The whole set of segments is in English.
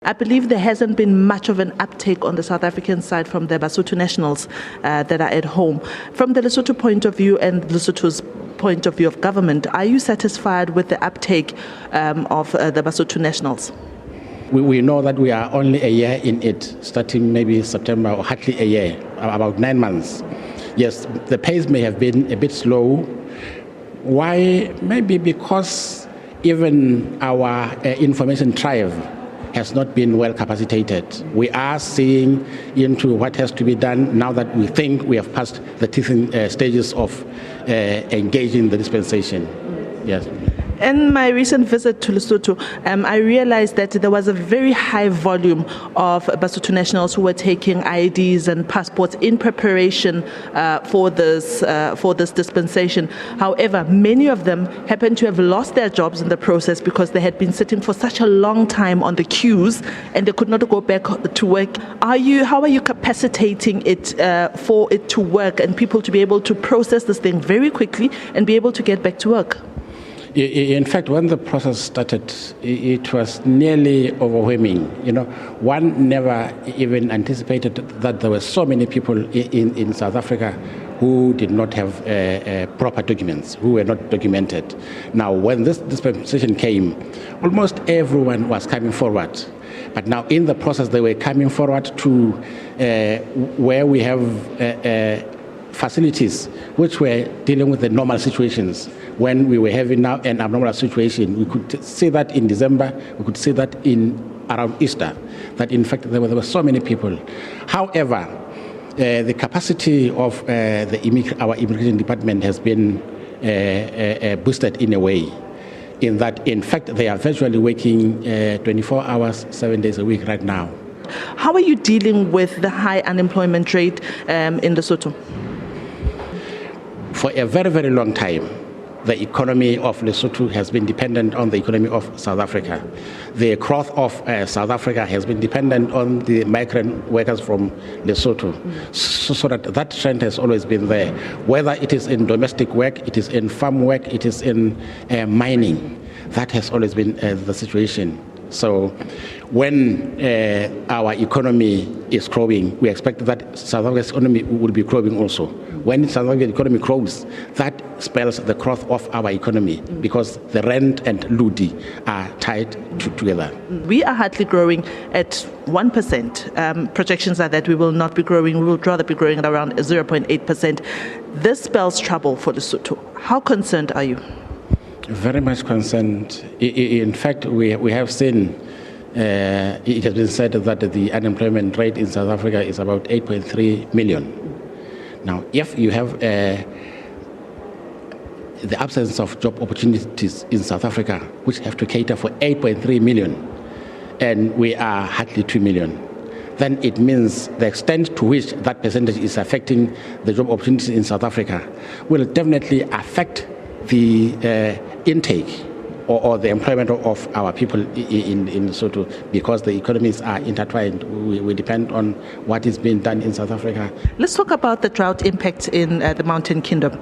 I believe there hasn't been much of an uptake on the South African side from the Basotho nationals that are at home. From the Lesotho point of view and Lesotho's point of view of government, are you satisfied with the uptake of the Basotho nationals? We know that we are only a year in it, starting maybe September, or hardly a year, about 9 months. Yes, the pace may have been a bit slow. Why? Maybe because even our information drive has not been well capacitated. We are seeing into what has to be done now that we think we have passed the teething stages of engaging the dispensation. Yes. In my recent visit to Lesotho, I realized that there was a very high volume of Basotho nationals who were taking IDs and passports in preparation for this dispensation. However, many of them happen to have lost their jobs in the process because they had been sitting for such a long time on the queues and they could not go back to work. How are you capacitating it for it to work and people to be able to process this thing very quickly and be able to get back to work? In fact, when the process started, it was nearly overwhelming. One never even anticipated that there were so many people in South Africa who did not have proper documents, who were not documented. Now, when this dispensation came, almost everyone was coming forward. But now in the process, they were coming forward to where we have facilities which were dealing with the normal situations. When we were having now an abnormal situation, we could see that in December, we could see that around Easter, that in fact there were so many people. However, the capacity of our immigration department has been boosted in a way, in that in fact they are virtually working 24 hours, 7 days a week right now. How are you dealing with the high unemployment rate in Lesotho? For a very, very long time, the economy of Lesotho has been dependent on the economy of South Africa. The growth of South Africa has been dependent on the migrant workers from Lesotho. So that trend has always been there. Whether it is in domestic work, it is in farm work, it is in mining, that has always been the situation. So when our economy is growing, we expect that South Africa's economy will be growing also. When South Africa's economy grows, that spells the growth of our economy because the rand and ludi are tied together. We are hardly growing at 1%. Projections are that we will not be growing, we will rather be growing at around 0.8%. This spells trouble for Lesotho. How concerned are you? Very much concerned. In fact, we have seen, it has been said that the unemployment rate in South Africa is about 8.3 million. Now, if you have the absence of job opportunities in South Africa, which have to cater for 8.3 million, and we are hardly 2 million, then it means the extent to which that percentage is affecting the job opportunities in South Africa will definitely affect the intake or the employment of our people in Lesotho, because the economies are intertwined. We depend on what is being done in South Africa. Let's talk about the drought impact in the Mountain Kingdom.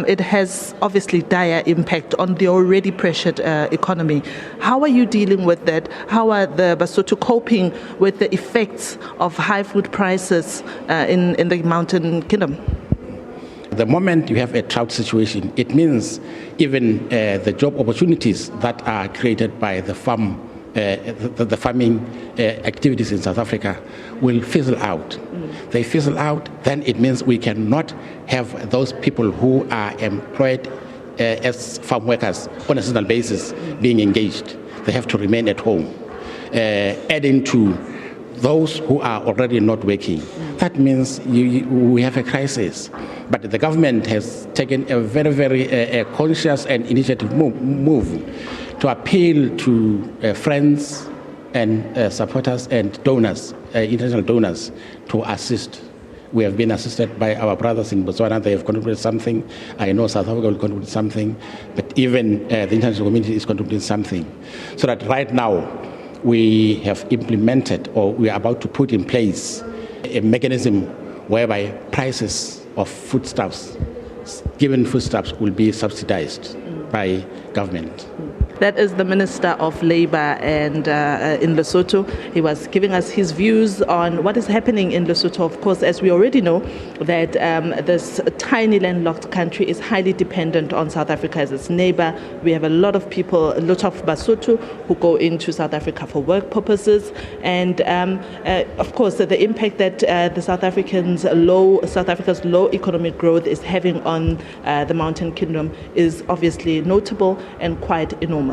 It has obviously dire impact on the already pressured economy. How are you dealing with that? How are the Basotho coping with the effects of high food prices in the Mountain Kingdom? The moment you have a drought situation, it means even the job opportunities that are created by the farming activities in South Africa will fizzle out. They fizzle out, then it means we cannot have those people who are employed as farm workers on a seasonal basis being engaged. They have to remain at home, adding to those who are already not working. That means we have a crisis. But the government has taken a very, very conscious and initiative move to appeal to friends and supporters and donors, international donors, to assist. We have been assisted by our brothers in Botswana. They have contributed something. I know South Africa will contribute something. But even the international community is contributing something. So that right now, we have implemented, or we are about to put in place, a mechanism whereby prices of foodstuffs, given foodstuffs, will be subsidized by government. That is the Minister of Labour and in Lesotho. He was giving us his views on what is happening in Lesotho. Of course, as we already know, that this tiny landlocked country is highly dependent on South Africa as its neighbour. We have a lot of people, a lot of Basotho who go into South Africa for work purposes. And of course, the impact that the South Africa's low economic growth is having on the Mountain Kingdom is obviously notable and quite enormous.